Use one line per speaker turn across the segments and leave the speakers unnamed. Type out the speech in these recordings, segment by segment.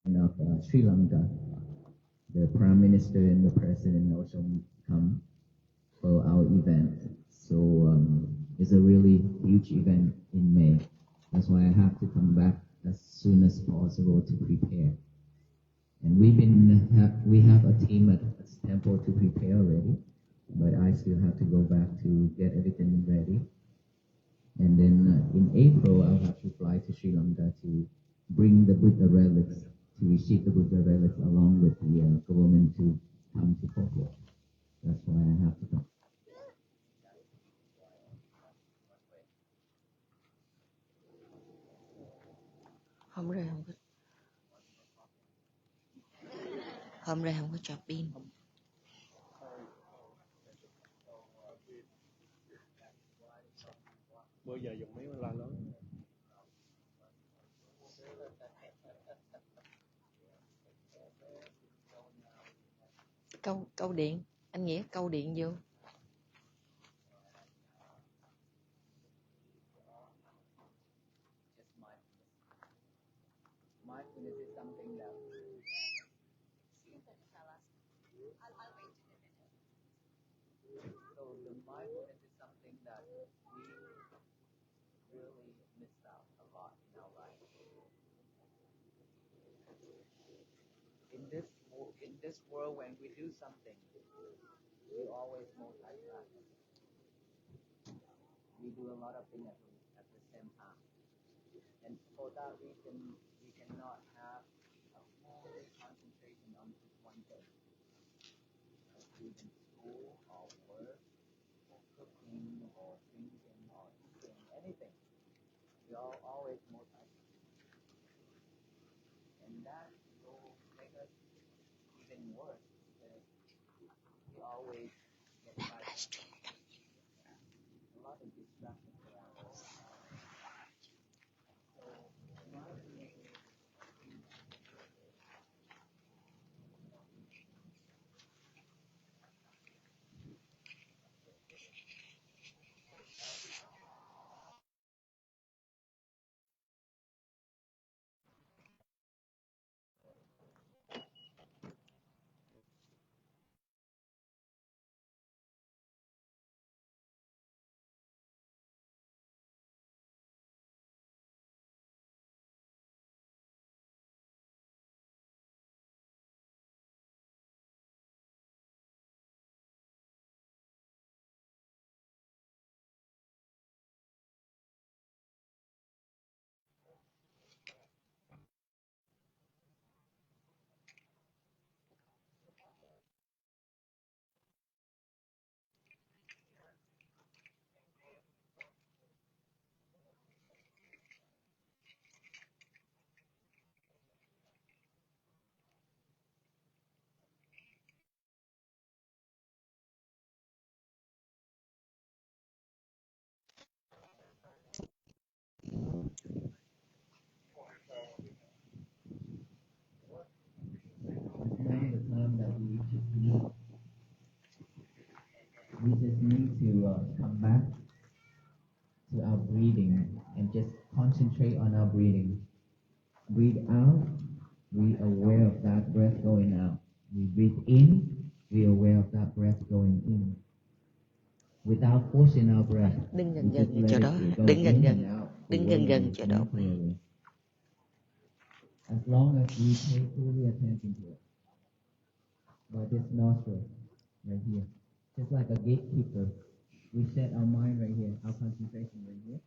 of Sri Lanka. The Prime Minister and the President also come for our event. So it's a really huge event in May. That's why I have to come back as soon as possible to prepare. And we have a team at Temple to prepare already, but I still have to go back to get everything ready. And then in April, I'll have to fly to Sri Lanka to bring the Buddha relics, to receive the Buddha relics along with the government to come to Tokyo. That's why I have to come.
Hôm nay không có cho pin.
Bữa giờ dùng mấy loa lớn.
Câu điện, anh Nghĩa câu điện vô.
Mindfulness is something that so the mindfulness is something that we really miss out a lot in our life. In this world, when we do something, we always multitask. We do a lot of things at the same time, and for that reason, we cannot have a full concentration on just one thing. Even school or work, or cooking or drinking or eating, anything. We are always multitasking, and that will make us even worse because we always get sidetracked. A lot of distractions around us. So mindfulness is now the time that we just need to come back to our breathing and just concentrate on our breathing. Breathe out, we aware of that breath going out. We breathe in, we aware of that breath going in. Without forcing our breath.
Đứng gần chỗ đó, đứng gần chỗ đó.
As long as we pay fully attention to it. By this nostril, right here. Just like a gatekeeper. We set our mind right here, our concentration right here.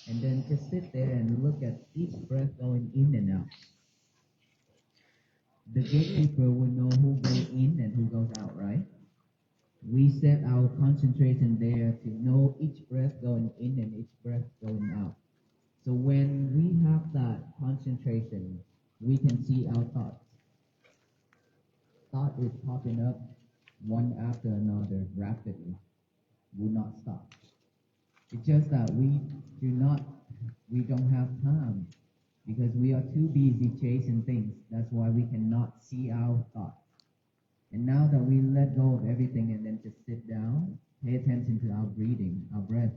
And then just sit there and look at each breath going in and out. The gatekeeper will know who goes in and who goes out, right? We set our concentration there to know each breath going in and each breath going out. So when we have that concentration, we can see our thoughts. Thought is popping up one after another rapidly. Will not stop. It's just that we don't have time because we are too busy chasing things. That's why we cannot see our thoughts. And now that we let go of everything and then just sit down, pay attention to our breathing, our breath,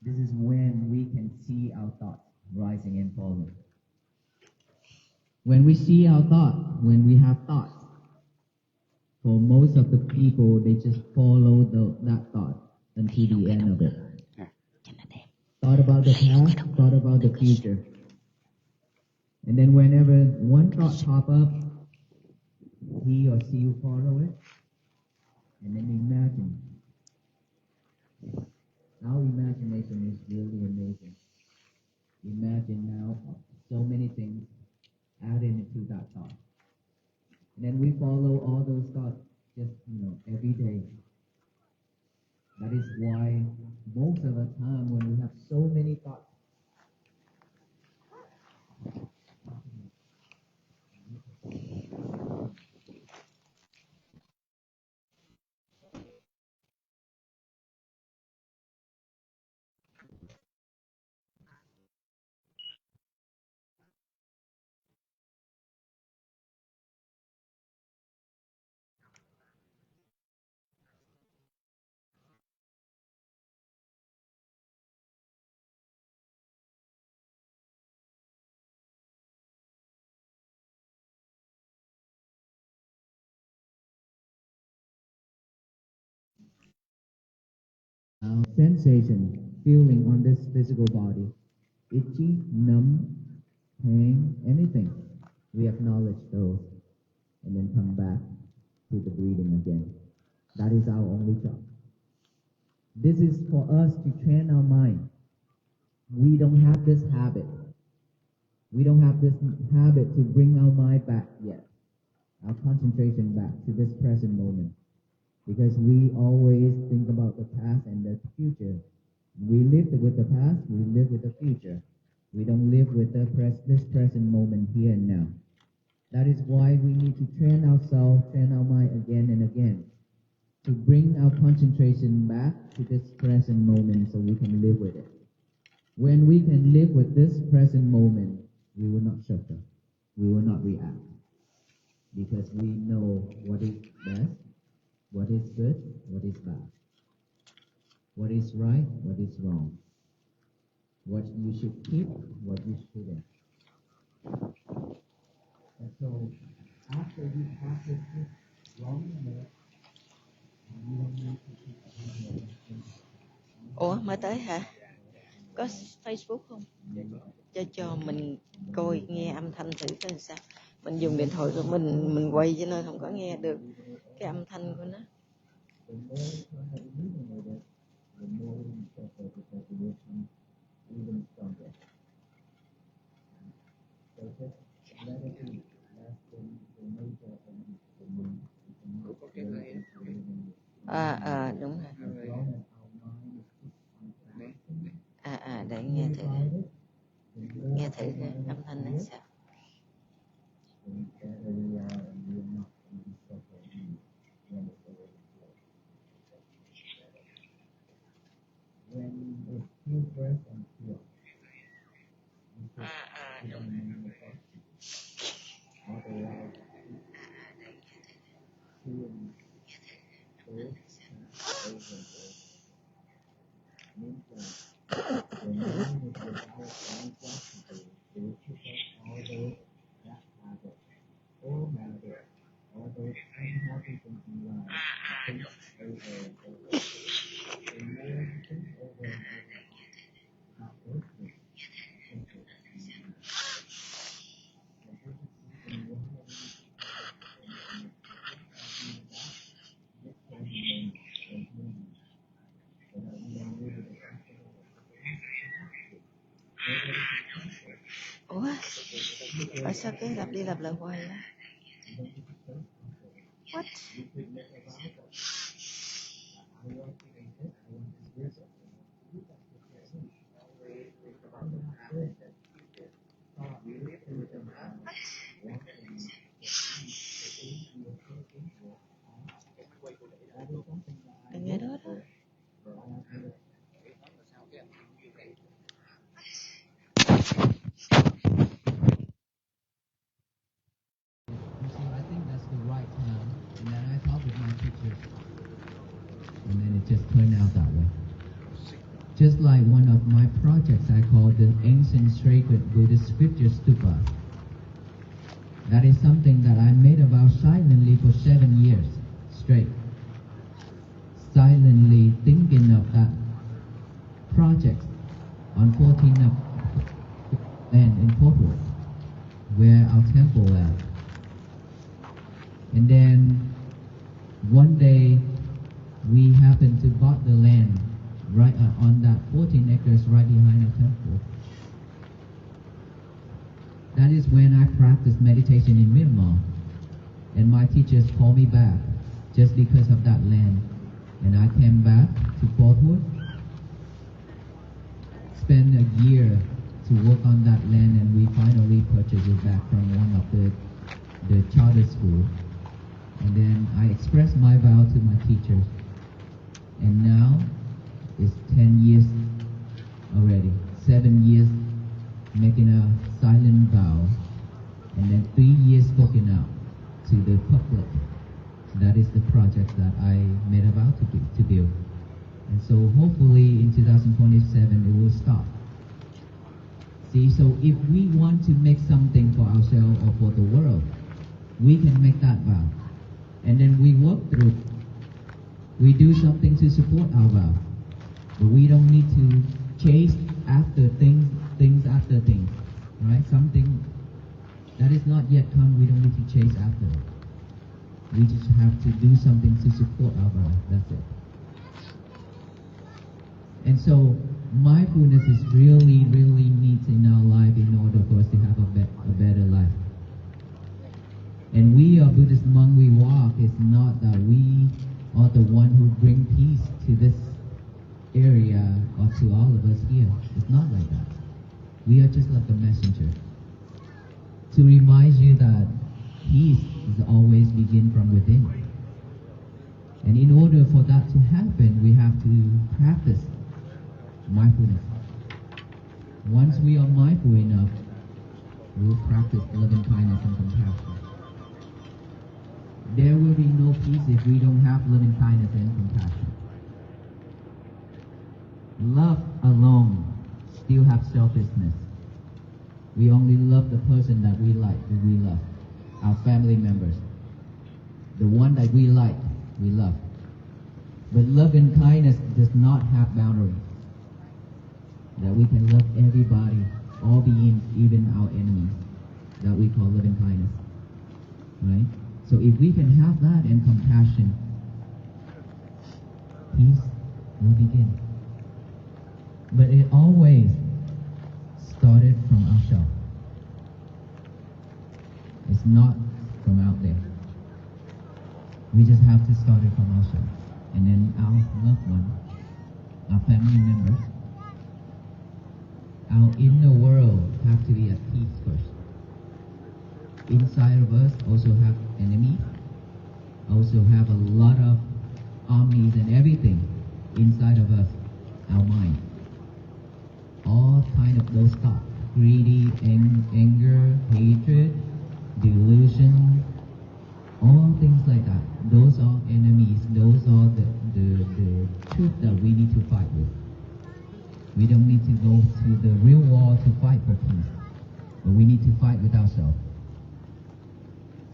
this is when we can see our thoughts rising and falling. When we see our thought, when we have thoughts, for most of the people, they just follow that thought until the end of it. Thought about the past, thought about the future. And then whenever one thought pop up, he or she will follow it. And then imagine. Our imagination is really amazing. Imagine now so many things added into that thought. And then we follow all those thoughts just, every day. That is why most of the time when we have so many thoughts, our sensation, feeling on this physical body, itchy, numb, pain, anything, we acknowledge those and then come back to the breathing again. That is our only job. This is for us to train our mind. We don't have this habit. We don't have this habit to bring our mind back yet, our concentration back to this present moment. Because we always think about the past and the future. We live with the past, we live with the future. We don't live with this present moment here and now. That is why we need to train ourselves, train our mind again and again, to bring our concentration back to this present moment so we can live with it. When we can live with this present moment, we will not suffer. We will not react. Because we know what is best, what is good, what is bad. What is right, what is wrong. What you should keep, what you shouldn't. And so, after you practice this long enough, you don't need to keep doing it.
Ủa mới tới hả? Có Facebook không? Cho mình coi nghe âm thanh thử coi sao. Mình dùng điện thoại của mình quay cho nên không có nghe được cái âm thanh của nó. Đúng rồi. Để nghe thử cái âm thanh này sao. Ủa, tại sao cái lặp đi lặp lại hoài á? What? Nghe đó đó.
And then it just turned out that way. Just like one of my projects I call the Ancient Sacred Buddhist Scripture Stupa. That is something that I made about silently for 7 years straight. Silently thinking of that project on 14 of land in Portwood, where our temple at. And then one day we happened to bought the land right on that 14 acres right behind our temple. That is when I practiced meditation in Myanmar, and my teachers called me back just because of that land. And I came back to Portwood, spent a year to work on that land, and we finally purchased it back from one of the charter school. And then I expressed my vow to my teachers, and now it's 10 years already, 7 years making a silent vow, and then 3 years spoken out to the public. That is the project that I made a vow to build. And so hopefully in 2027 it will start. See, so if we want to make something for ourselves or for the world, we can make that vow. And then we work through. We do something to support our vow. But we don't need to chase after things after things. Right? Something that is not yet come, we don't need to chase after it. We just have to do something to support our vow. That's it. And so mindfulness is really, really neat in our life in order for us to have a better life. And we are Buddhist monk, we walk. It's not that we are the one who bring peace to this area or to all of us here. It's not like that. We are just like a messenger. To remind you that peace is always begin from within. And in order for that to happen, we have to practice mindfulness. Once we are mindful enough, we will practice loving kindness and compassion. There will be no peace if we don't have loving kindness and compassion. Love alone still have selfishness. We only love the person that we like, that we love. Our family members. The one that we like, we love. But love and kindness does not have boundaries. That we can love everybody, all beings, even our enemies, that we call loving kindness. Right? So if we can have that and compassion, peace will begin. But it always started from ourselves. It's not from out there. We just have to start it from ourselves. And then our loved one, our family members, our inner world have to be at peace first. Inside of us also have enemies, also have a lot of armies and everything inside of us, our mind. All kind of those thoughts, greedy, anger, hatred, delusion, all things like that. Those are enemies. Those are the truth that we need to fight with. We don't need to go to the real war to fight for peace, but we need to fight with ourselves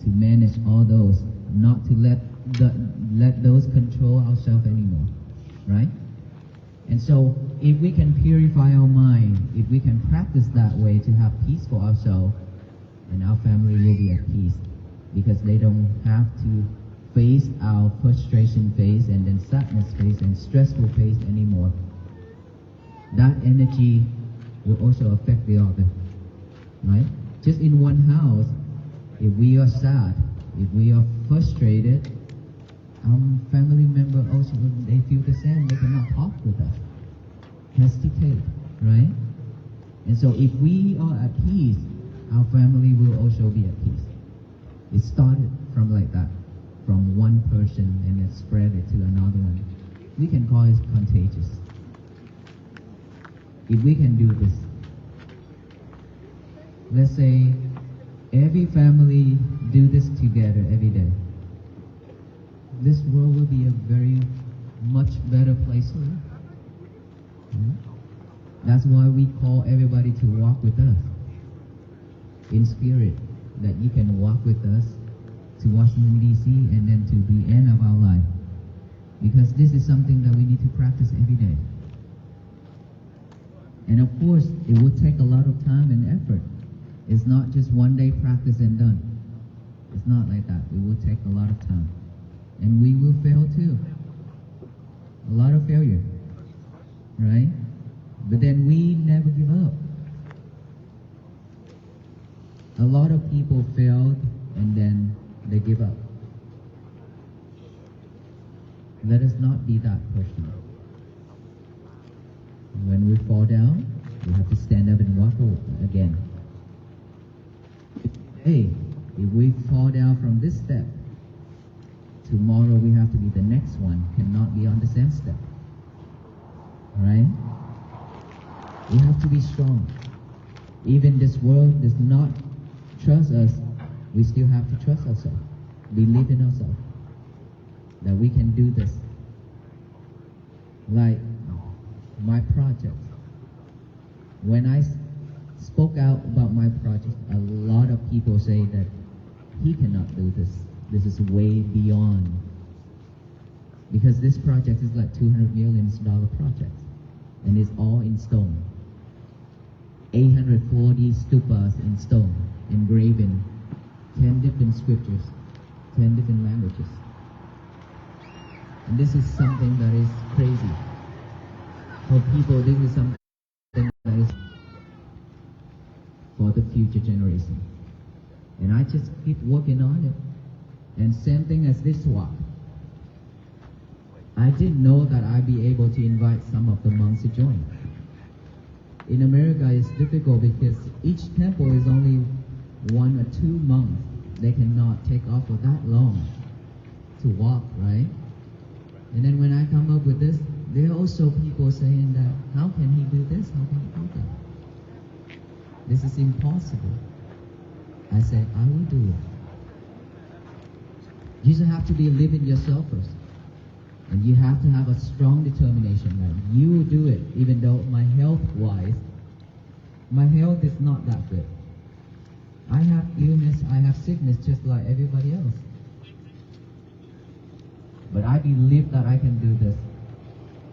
to manage all those, not to let those control ourselves anymore, right? And so, if we can purify our mind, if we can practice that way to have peace for ourselves, and our family will be at peace, because they don't have to face our frustration phase and then sadness phase and stressful phase anymore. That energy will also affect the other, right? Just in one house, if we are sad, if we are frustrated, our family member also, they feel the same. They cannot talk with us, hesitate, right? And so if we are at peace, our family will also be at peace. It started from like that, from one person, and then spread it to another one. We can call it contagious. If we can do this, let's say every family do this together every day, this world will be a very much better place to live. That's why we call everybody to walk with us in spirit, that you can walk with us to Washington, D.C. and then to the end of our life. Because this is something that we need to practice every day. And of course, it will take a lot of time and effort. It's not just one day practice and done. It's not like that. It will take a lot of time. And we will fail too. A lot of failure. Right? But then we never give up. A lot of people failed and then they give up. Let us not be that person. When we fall down, we have to stand up and walk again. Hey, if we fall down from this step, tomorrow we have to be the next one, cannot be on the same step. Right? We have to be strong. Even this world does not trust us, we still have to trust ourselves. Believe in ourselves. That we can do this. Like my project. When I spoke out about my project, a lot of people say that he cannot do this. This is way beyond. Because this project is like $200 million project. And it's all in stone. 840 stupas in stone, engraven, 10 different scriptures, 10 different languages. And this is something that is crazy. For people, this is something that is for the future generation. And I just keep working on it. And same thing as this walk. I didn't know that I'd be able to invite some of the monks to join. In America, it's difficult because each temple is only 1 or 2 monks. They cannot take off for that long to walk, right? And then when I come up with this, there are also people saying that, how can he do this? How can he do that? This is impossible. I said, I will do it. You just have to believe in yourself first. And you have to have a strong determination that you will do it, even though my health-wise, my health is not that good. I have illness, I have sickness just like everybody else. But I believe that I can do this.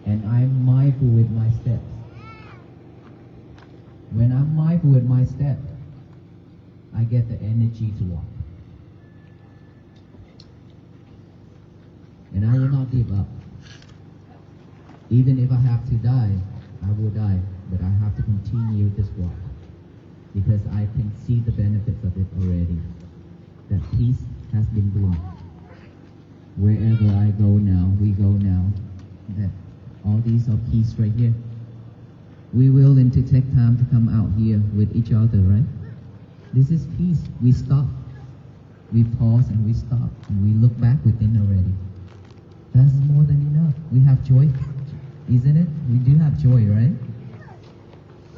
And I'm mindful with my steps. When I'm mindful with my steps, I get the energy to walk. And I will not give up. Even if I have to die, I will die. But I have to continue this walk. Because I can see the benefits of it already. That peace has been born. Wherever I go now, we go now. That all these are peace right here. We willing to take time to come out here with each other, right? This is peace. We stop. We pause and we stop. And we look back within already. That's more than enough. We have joy, isn't it? We do have joy, right?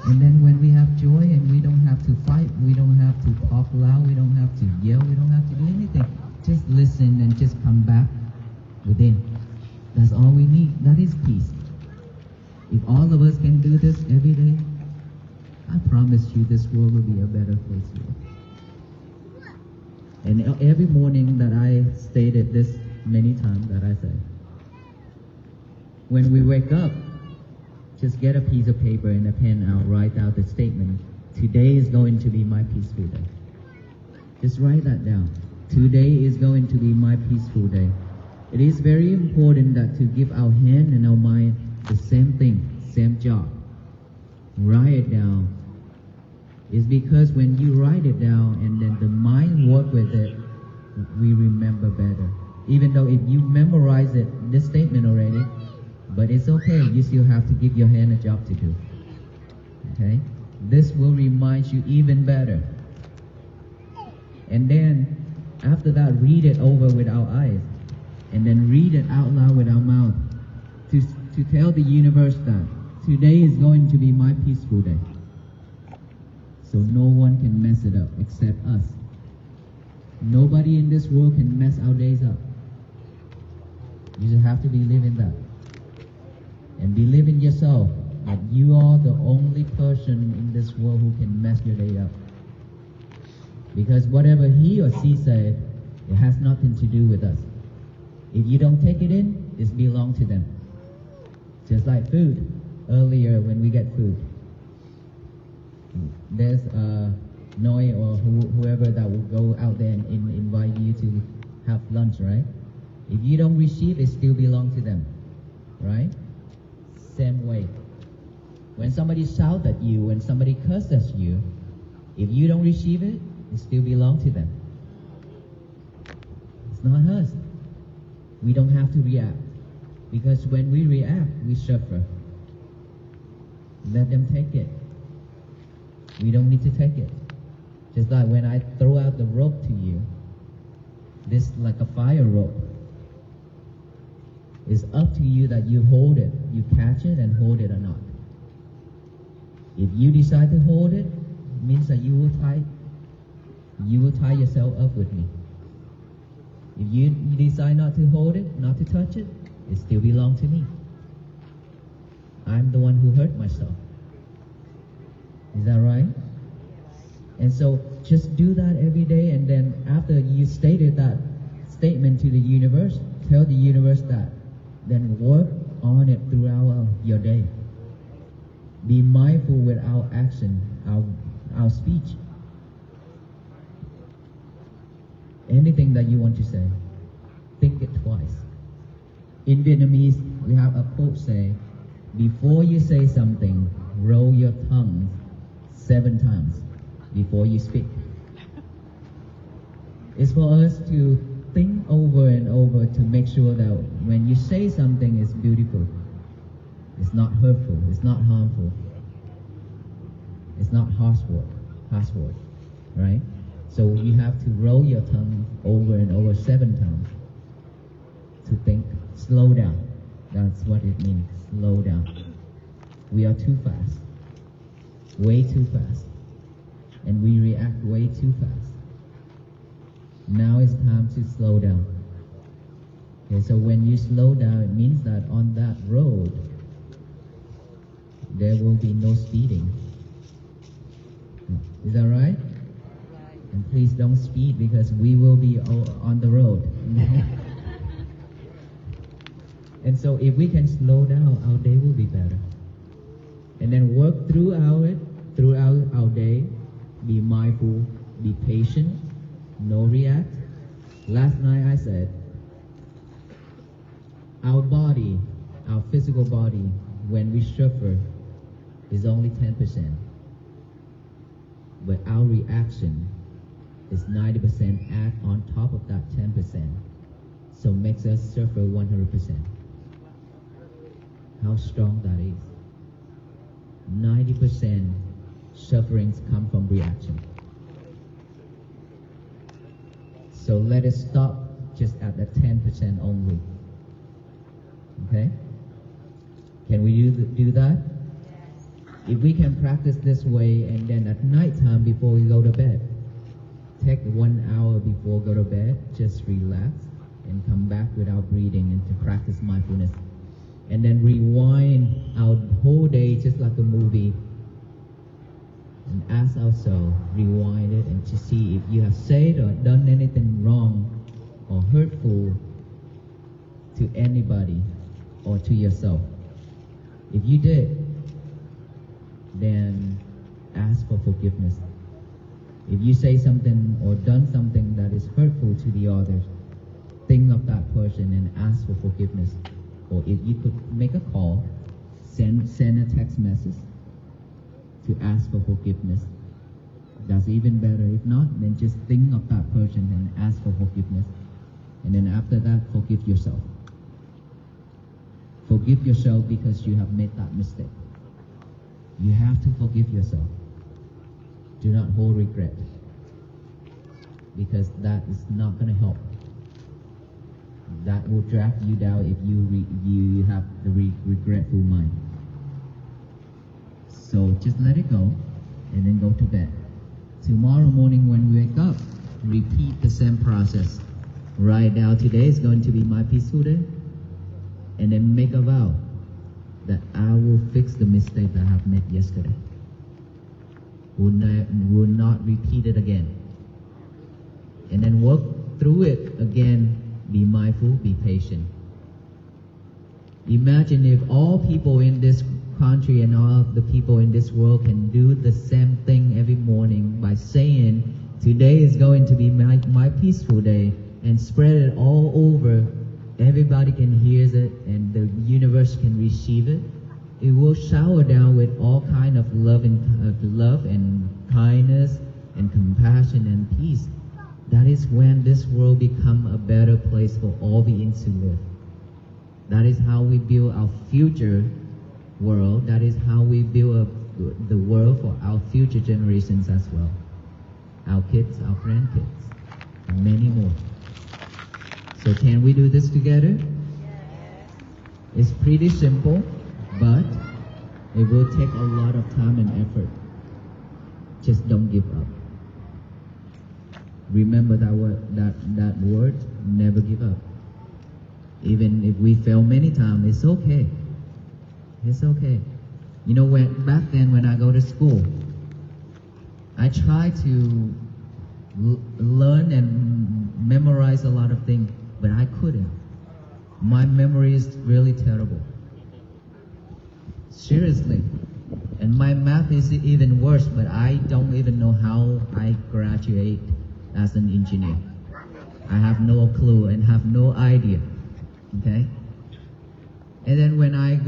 And then when we have joy and we don't have to fight, we don't have to talk loud, we don't have to yell, we don't have to do anything. Just listen and just come back within. That's all we need. That is peace. If all of us can do this every day, I promise you this world will be a better place here. And every morning that I stated this many times that I say, when we wake up, just get a piece of paper and a pen out, write out the statement, today is going to be my peaceful day. Just write that down. Today is going to be my peaceful day. It is very important that to give our hand and our mind the same thing, same job. Write it down. It's because when you write it down and then the mind work with it, we remember better. Even though if you memorize it, this statement already, but it's okay, you still have to give your hand a job to do. Okay? This will remind you even better. And then, after that, read it over with our eyes. And then read it out loud with our mouth. To tell the universe that today is going to be my peaceful day. So no one can mess it up except us. Nobody in this world can mess our days up. You just have to believe in that. And believe in yourself that you are the only person in this world who can mess your day up. Because whatever he or she said, it has nothing to do with us. If you don't take it in, it belongs to them. Just like food. Earlier when we get food, there's Noi or whoever that will go out there and invite you to have lunch, right? If you don't receive, it still belongs to them, right? Same way. When somebody shouts at you, when somebody curses you, if you don't receive it, it still belongs to them. It's not us. We don't have to react. Because when we react, we suffer. Let them take it. We don't need to take it. Just like when I throw out the rope to you, this like a fire rope. It's up to you that you hold it. You catch it and hold it or not. If you decide to hold it, it means that you will tie yourself up with me. If you decide not to hold it, not to touch it, it still belongs to me. I'm the one who hurt myself. Is that right? And so just do that every day, and then after you stated that statement to the universe, tell the universe that, then work on it throughout your day. Be mindful with our action, our speech. Anything that you want to say, think it twice. In Vietnamese, we have a quote say, before you say something, roll your tongue 7 times before you speak. It's for us to think over and over to make sure that when you say something, it's beautiful. It's not hurtful. It's not harmful. It's not harsh word, right? So you have to roll your tongue over and over 7 times to think. Slow down. That's what it means. Slow down. We are too fast. Way too fast. And we react way too fast. Now it's time to slow down. Okay, so when you slow down, it means that on that road, there will be no speeding. Is that right? And please don't speed because we will be on the road. And so if we can slow down, our day will be better. And then work throughout our day. Be mindful, be patient, no react. Last night I said, our body, our physical body, when we suffer, is only 10%. But our reaction is 90% add on top of that 10%. So makes us suffer 100%. How strong that is. 90% sufferings come from reaction. So let us stop just at the 10% only. Okay? Can we do that? If we can practice this way, and then at night time before we go to bed, take 1 hour before go to bed, just relax and come back without breathing and to practice mindfulness. And then rewind our whole day just like a movie and ask ourselves, rewind it and to see if you have said or done anything wrong or hurtful to anybody or to yourself. If you did, then ask for forgiveness. If you say something or done something that is hurtful to the others, think of that person and ask for forgiveness. Or if you could make a call, send a text message to ask for forgiveness. That's even better. If not, then just think of that person and ask for forgiveness. And then after that, forgive yourself. Forgive yourself because you have made that mistake. You have to forgive yourself. Do not hold regret, because that is not going to help. That will drag you down if you have the regretful mind. So just let it go and then go to bed. Tomorrow morning when we wake up, repeat the same process. Write down today is going to be my peaceful day, and then make a vow that I will fix the mistake that I have made yesterday. Will not repeat it again. and then work through it again. Be mindful, be patient. Imagine if all people in this country and all of the people in this world can do the same thing every morning by saying, today is going to be my peaceful day, and spread it all over. Everybody can hear it and the universe can receive it. It will shower down with all kind of love and kindness and compassion and peace. That is when this world become a better place for all beings to live. That is how we build our future world. That is how we build the world for our future generations as well. Our kids, our grandkids, and many more. So can we do this together? It's pretty simple, but it will take a lot of time and effort. Just don't give up. Remember that word, never give up. Even if we fail many times, it's okay. It's okay. You know, back then when I go to school, I try to learn and memorize a lot of things, but I couldn't. My memory is really terrible. Seriously. And my math is even worse, but I don't even know how I graduate as an engineer. I have no clue and have no idea. Okay? And then when I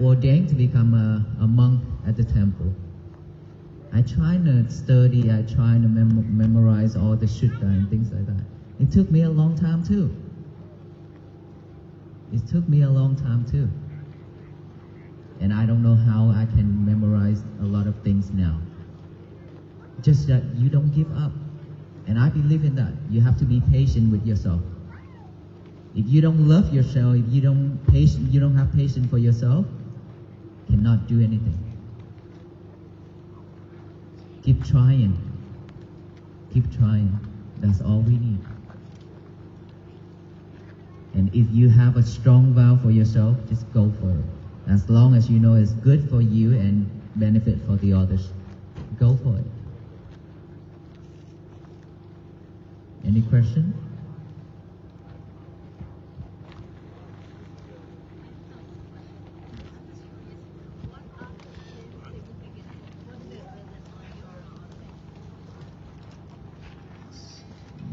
ordained to become a monk at the temple, I try to study, I try to memorize all the sutta and things like that. It took me a long time too. And I don't know how I can memorize a lot of things now. Just that you don't give up. And I believe in that. You have to be patient with yourself. If you don't love yourself, if you don't have patience for yourself, you cannot do anything. Keep trying. That's all we need. And if you have a strong vow for yourself, just go for it. As long as you know it's good for you and benefit for the others, go for it. Any question?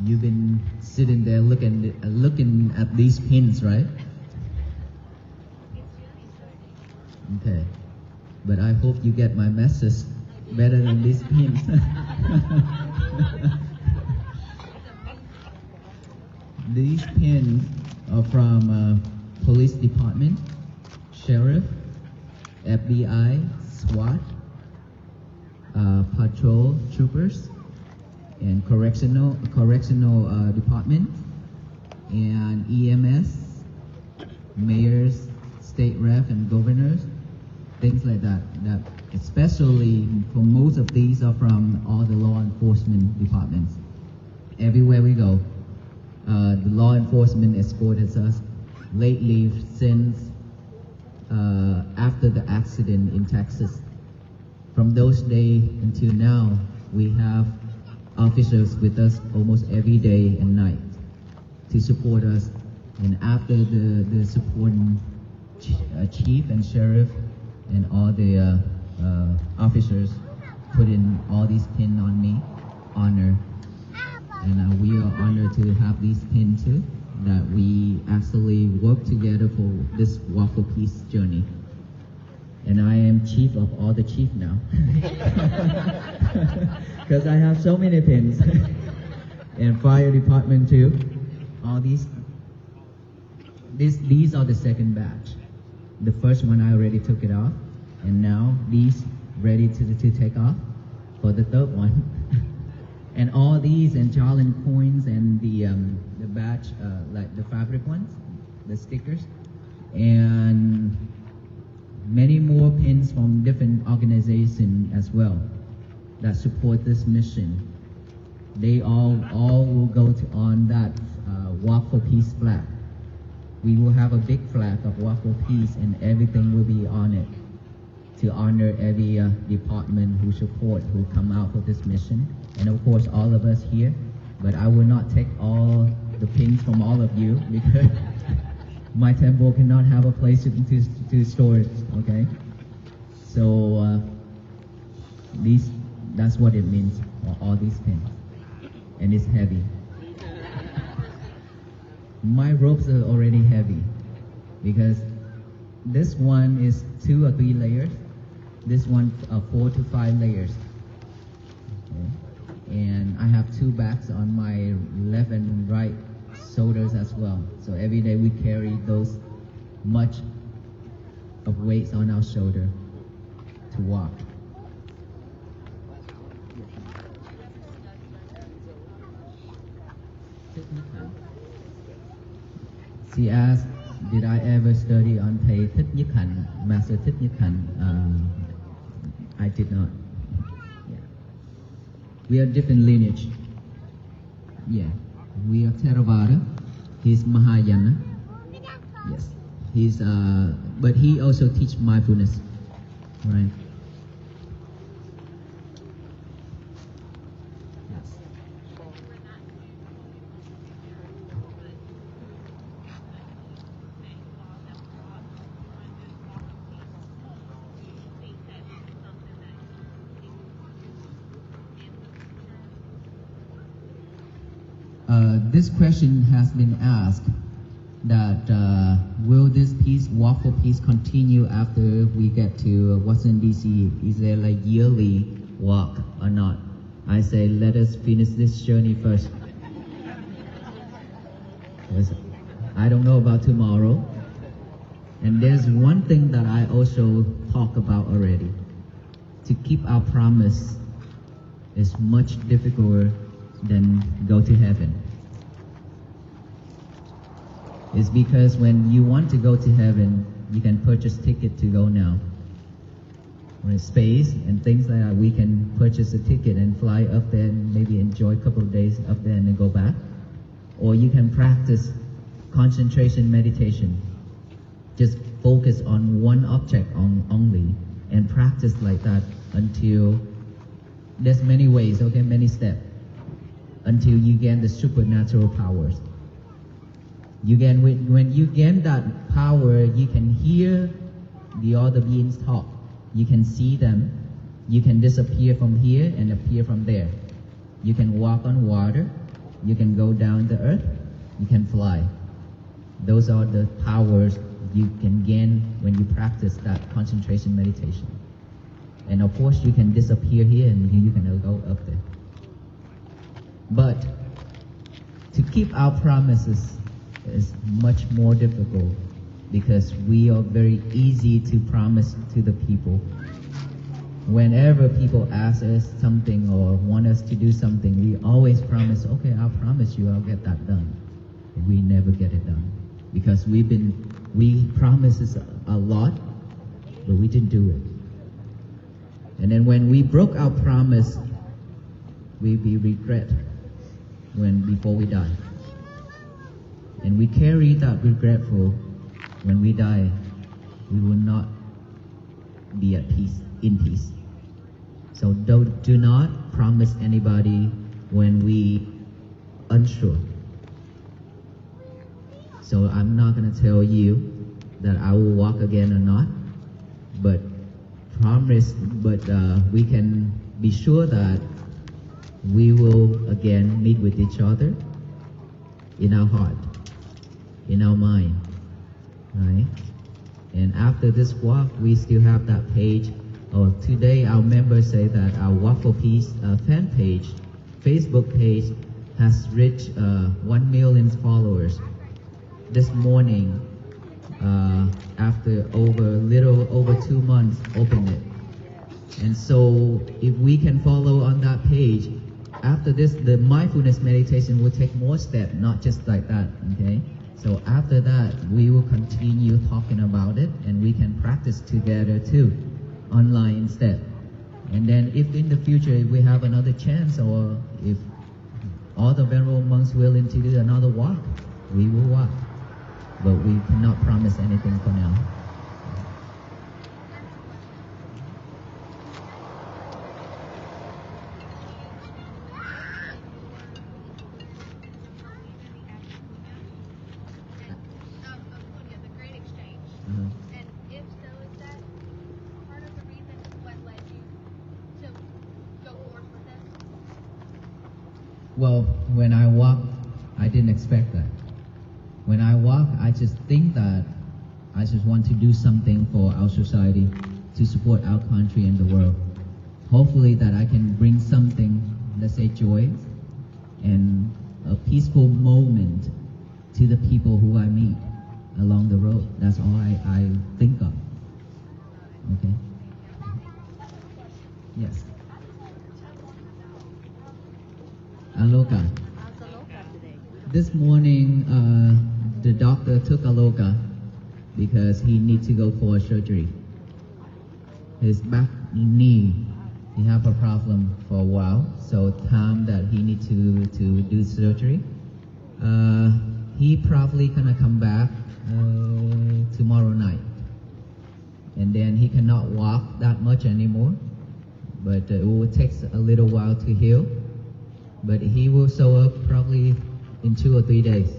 You've been sitting there looking at these pins, right? Okay. But I hope you get my message better than these pins. These pins are from police department, sheriff, FBI, SWAT, patrol troopers, and correctional department, and EMS, mayors, state rep, and governors, things like that. That especially for most of these are from all the law enforcement departments. Everywhere we go, the law enforcement escorted us. Lately, since after the accident in Texas, from those days until now, we have officers with us almost every day and night to support us. And after the supporting chief and sheriff and all the officers put in all these pins on me, honor. And we are honored to have these pins too, that we actually work together for this Walk for Peace journey. And I am chief of all the chief now. Because I have so many pins. And fire department too. All these are the second batch. The first one I already took it off, and now these ready to take off for the third one. And all these and Jarlin coins and the batch, like the fabric ones, the stickers, and many more pins from different organizations as well that support this mission. They all will go on that Walk for Peace flag. We will have a big flag of Walk for Peace, and everything will be on it to honor every department who come out for this mission, and of course all of us here but I will not take all the pings from all of you because my temple cannot have a place to store it. Okay, so that's what it means. All these pins, and it's heavy. My ropes are already heavy because this one is 2 or 3 layers. This one 4 to 5 layers. Okay. And I have 2 bags on my left and right shoulders as well. So every day we carry those much of weights on our shoulder to walk. She asked, did I ever study on Thầy Thích Nhất Hạnh, Master Thích Nhất Hạnh? I did not. Yeah. We are different lineage. Yeah. We are Theravada. He's Mahayana. Yes. But he also teach mindfulness. Right. This question has been asked that will this walk for peace continue after we get to Washington DC? Is there like yearly walk or not? I say let us finish this journey first. Because I don't know about tomorrow. And there's one thing that I also talk about already. To keep our promise is much difficult than go to heaven. It's because when you want to go to heaven, you can purchase ticket to go now. Or space and things like that, we can purchase a ticket and fly up there and maybe enjoy a couple of days up there and then go back. Or you can practice concentration meditation. Just focus on one object only and practice like that until there's many ways, okay, many steps, until you gain the supernatural powers. When you gain that power, you can hear the other beings talk. You can see them. You can disappear from here and appear from there. You can walk on water. You can go down the earth. You can fly. Those are the powers you can gain when you practice that concentration meditation. And of course, you can disappear here and you can go up there. But to keep our promises is much more difficult because we are very easy to promise to the people. Whenever people ask us something or want us to do something, we always promise, okay, I'll promise you I'll get that done. And we never get it done because we promises a lot, but we didn't do it. And then when we broke our promise, we regret before we die. And we carry that regretful when we die, we will not be at peace, in peace. So do not promise anybody when we unsure. So I'm not going to tell you that I will walk again or not, but we can be sure that we will again meet with each other in our heart, in our mind, right? And after this walk, we still have that page. Today, our members say that our Walk for Peace fan page, Facebook page, has reached 1 million followers. This morning, after little over 2 months, opened it. And so, if we can follow on that page, after this, the mindfulness meditation will take more steps, not just like that, okay? So after that, we will continue talking about it, and we can practice together too, online instead. And then if in the future if we have another chance, or if all the venerable monks willing to do another walk, we will walk. But we cannot promise anything for now. Well, when I walk, I didn't expect that. When I walk, I just think that I just want to do something for our society to support our country and the world. Hopefully that I can bring something, let's say joy, and a peaceful moment to the people who I meet along the road. That's all I think of. Okay? Yes. Aloka. This morning, the doctor took Aloka because he needs to go for a surgery. His back knee, he have a problem for a while, so time that he need to do surgery. He probably gonna come back tomorrow night, and then he cannot walk that much anymore, but it will take a little while to heal, but he will show up probably in 2 or 3 days.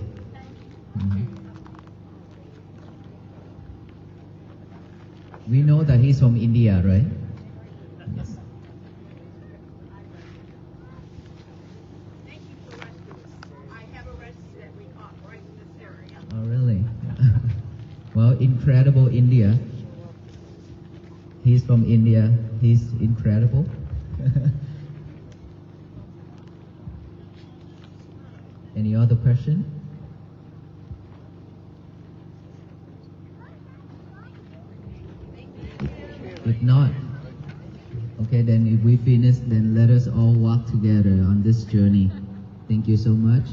We know that he's from India, right? Yes.
Thank you for rescuing us. I have a rescue that we caught right in this area.
Oh, really? Well, incredible India. He's from India. He's incredible. Any other question? If not, okay, then if we finish, then let us all walk together on this journey. Thank you so much.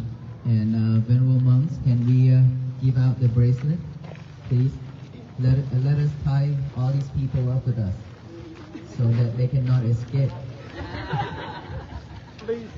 And Venerable monks, can we give out the bracelet, please? Let us tie all these people up with us so that they cannot escape.
Please,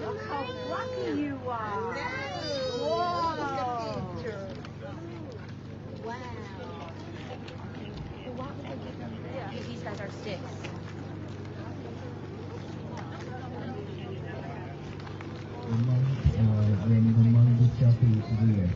Look how lucky you are. Whoa.
These guys are sticks.
When the monk do selfie, it's weird.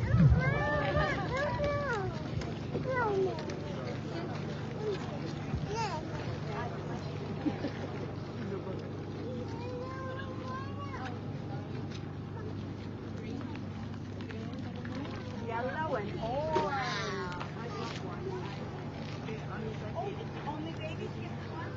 Yellow and orange. Only babies get one.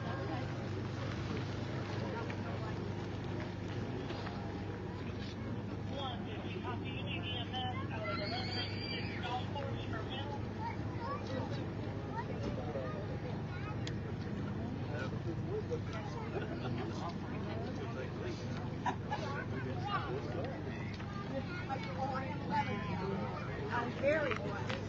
I'm very glad.